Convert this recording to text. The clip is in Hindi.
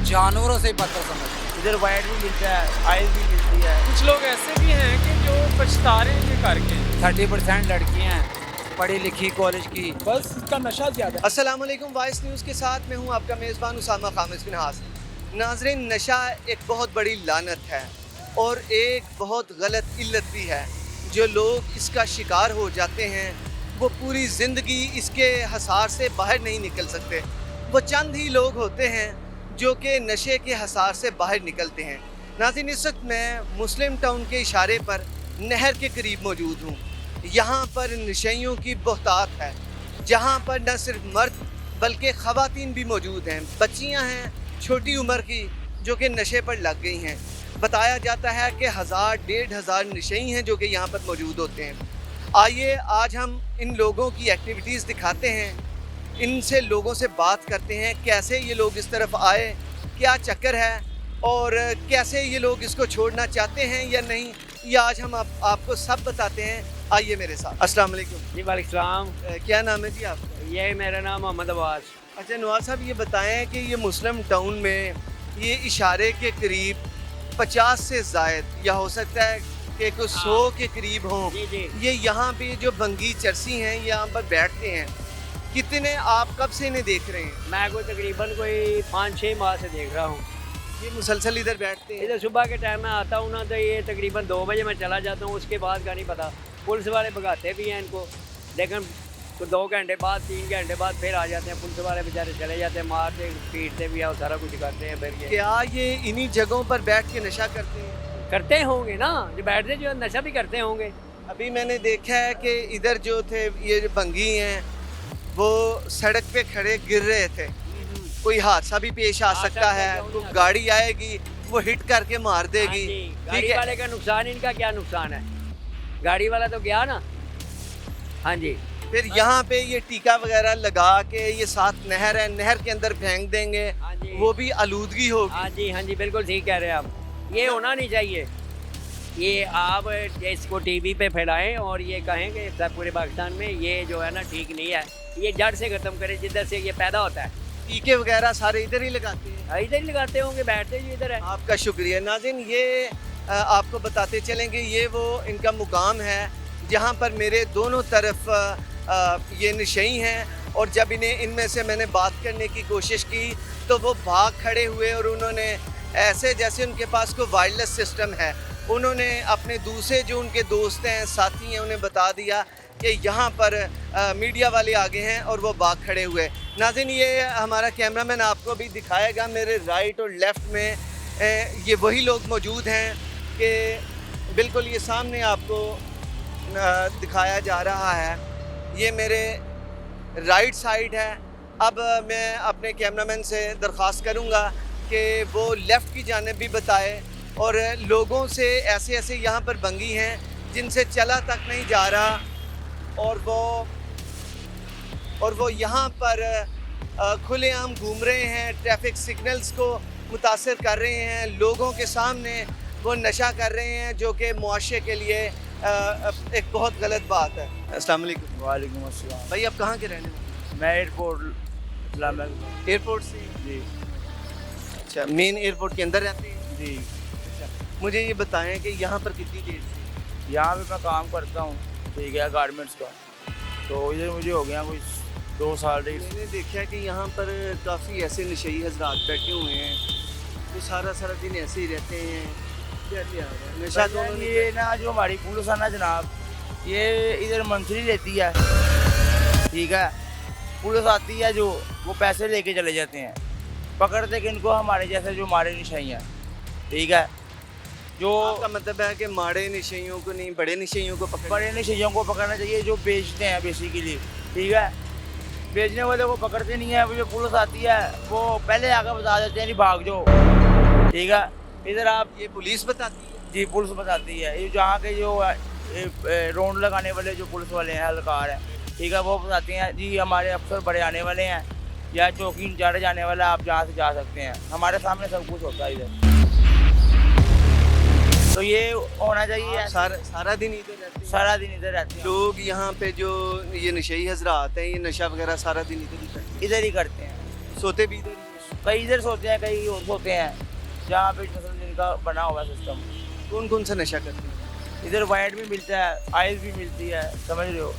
जानवरों से पत्थर समझते इधर वाइट भी मिलता है, आइस भी मिलती है। कुछ लोग ऐसे भी हैं कि जो पछता रहे हैं ये करके। हैं 30% लड़कियां हैं पढ़ी लिखी कॉलेज की। बस इसका नशा ज्यादा है। अस्सलाम वालेकुम, वॉइस न्यूज़ के साथ मैं हूं आपका मेज़बान उसामा खामिस बिन हास। नाज़रीन, नशा एक बहुत बड़ी लानत है और एक बहुत गलत इल्लत भी है। जो लोग इसका शिकार हो जाते हैं वो पूरी ज़िंदगी इसके हसार से बाहर नहीं निकल सकते। वो चंद ही लोग होते हैं जो कि नशे के हसार से बाहर निकलते हैं। नाज़रीन, इस वक्त मैं मुस्लिम टाउन के इशारे पर नहर के करीब मौजूद हूँ। यहाँ पर नशेइयों की बहुतात है, जहाँ पर न सिर्फ मर्द बल्कि ख़वातीन भी मौजूद हैं। बच्चियाँ हैं छोटी उम्र की जो कि नशे पर लग गई हैं। बताया जाता है कि 1000-1500 नशेई हैं जो कि यहाँ पर मौजूद होते हैं। आइए आज हम इन लोगों की एक्टिविटीज़ दिखाते हैं, इनसे लोगों से बात करते हैं कैसे ये लोग इस तरफ आए, क्या चक्कर है और कैसे ये लोग इसको छोड़ना चाहते हैं या नहीं, ये आज हम आपको सब बताते हैं। आइए मेरे साथ। अस्सलाम वालेकुम जी वालेकुम सलाम। क्या नाम है जी आपका? ये मेरा नाम मोहम्मद अब्बास। अच्छा नवाज साहब, ये बताएं कि ये मुस्लिम टाउन में ये इशारे के करीब 50 से ज़ायद या हो सकता है कि कुछ 100 के करीब हों, जी जी। ये यहाँ पे जो भंगी चरसी हैं यहाँ पर बैठते हैं। कितने आप कब से इन्हें देख रहे हैं? मैं तकरीबन कोई 5-6 माह से देख रहा हूँ। ये मुसलसल इधर बैठते हैं? इधर सुबह के टाइम में आता हूँ ना तो ये तकरीबन 2 बजे मैं चला जाता हूँ, उसके बाद का नहीं पता। पुलिस वाले भगाते भी हैं इनको, लेकिन तो 2 घंटे बाद 3 घंटे बाद फिर आ जाते हैं। पुलिस वाले बेचारे चले जाते हैं, मारते पीटते भी और सारा कुछ करते हैं। फिर ये क्या ये इन्हीं जगहों पर बैठ के नशा करते हैं? करते होंगे ना, जो बैठते जो नशा भी करते होंगे। अभी मैंने देखा है कि इधर जो थे ये जो भंगी हैं वो सड़क पे खड़े गिर रहे थे। कोई हादसा भी पेश आ सकता है, कोई गाड़ी आएगी वो हिट करके मार देगी। ठीक गाड़ी है, वाले का नुकसान, इनका क्या नुकसान है? गाड़ी वाला तो गया ना। हाँ जी। फिर यहाँ पे ये टीका वगैरह लगा के ये साथ नहर है, नहर के अंदर फेंक देंगे, हाँ जी। वो भी आलूदगी होगी। हाँ जी बिल्कुल ठीक कह रहे हैं आप। ये होना नहीं चाहिए। ये आप इसको टीवी पे फैलाएं और ये कहें कि सब पूरे पाकिस्तान में ये जो है ना ठीक नहीं है, ये जड़ से ख़त्म करें जिधर से ये पैदा होता है। टीके वगैरह सारे इधर ही लगाते हैं? इधर ही लगाते होंगे, बैठते ही इधर है। आपका शुक्रिया। नाज़रीन, ये आपको बताते चलेंगे ये वो इनका मुकाम है जहाँ पर मेरे दोनों तरफ ये नशेई हैं। और जब इनमें से मैंने बात करने की कोशिश की तो वो भाग खड़े हुए और उन्होंने ऐसे जैसे उनके पास कोई वायरलेस सिस्टम है, उन्होंने अपने दूसरे जो उनके दोस्त हैं, साथी हैं, उन्हें बता दिया कि यहाँ पर मीडिया वाले आगे हैं और वो भाग खड़े हुए। नाज़रीन, ये हमारा कैमरामैन आपको भी दिखाएगा, मेरे राइट और लेफ़्ट में ये वही लोग मौजूद हैं कि बिल्कुल ये सामने आपको दिखाया जा रहा है। ये मेरे राइट साइड है। अब मैं अपने कैमरामैन से दरख्वास्त करूँगा कि वो लेफ़्ट की जानिब भी बताए और लोगों से ऐसे ऐसे यहाँ पर भंगी हैं जिनसे चला तक नहीं जा रहा और वो यहाँ पर खुलेआम घूम रहे हैं, ट्रैफिक सिग्नल्स को मुतासर कर रहे हैं, लोगों के सामने वो नशा कर रहे हैं जो कि मुआशरे के लिए एक बहुत गलत बात है। अस्सलाम वालेकुम। वालेकुम अस्सलाम। भाई, आप कहाँ के रहने वाले? मैं एयरपोर्ट एयरपोर्ट से? जी अच्छा, मेन एयरपोर्ट के अंदर रहते हैं? जी। मुझे ये बताएं कि यहाँ पर कितनी देर से? यहाँ पे मैं काम करता हूँ, ठीक है, गारमेंट्स का। तो इधर मुझे हो गया कोई 2 साल। मैंने देखा है कि यहाँ पर काफ़ी ऐसे नशेई हजरात बैठे हुए हैं, वो सारा दिन ऐसे ही रहते हैं। कैसे आ रहा है नशा? दोनों ये ना जो हमारी पुलिस है ना जनाब, ये इधर मंथली लेती है, ठीक है। पुलिस आती है जो, वो पैसे लेके चले जाते हैं, पकड़ते कि इनको हमारे जैसे जो मारे नशेई हैं, ठीक है। जो आपका मतलब है कि माड़े नशेइयों को नहीं, बड़े नशेइयों को पकड़? बड़े नशेइयों को पकड़ना चाहिए जो बेचते हैं बेसिकली, ठीक है। बेचने वाले को पकड़ते नहीं है। वो जो पुलिस आती है वो पहले आकर बता देते हैं नहीं भाग जाओ, ठीक है। इधर आप ये पुलिस बताती है? जी पुलिस बताती है। ये जहाँ के जो रोड लगाने वाले जो पुलिस वाले हैं, हलकार हैं, ठीक है, वो बताते हैं जी हमारे अफसर बड़े आने वाले हैं या चौकी इंचार्ज जाने वाला है, आप जहाँ से जा सकते हैं। हमारे सामने सब कुछ होता है इधर। तो ये होना चाहिए। सारा दिन इधर रहते हैं? सारा दिन इधर रहते हैं लोग यहाँ पे जो ये नशेई हजरात हैं, ये नशा वगैरह सारा दिन इधर ही करते हैं? इधर ही करते हैं। सोते भी इधर ही हैं? कई इधर सोते हैं, कई और सोते हैं, जहाँ पे मतलब जिनका बना हुआ है सिस्टम। कौन कौन सा नशा करते हैं? इधर वाइट भी मिलता है, आइस भी मिलती है, समझ रहे हो।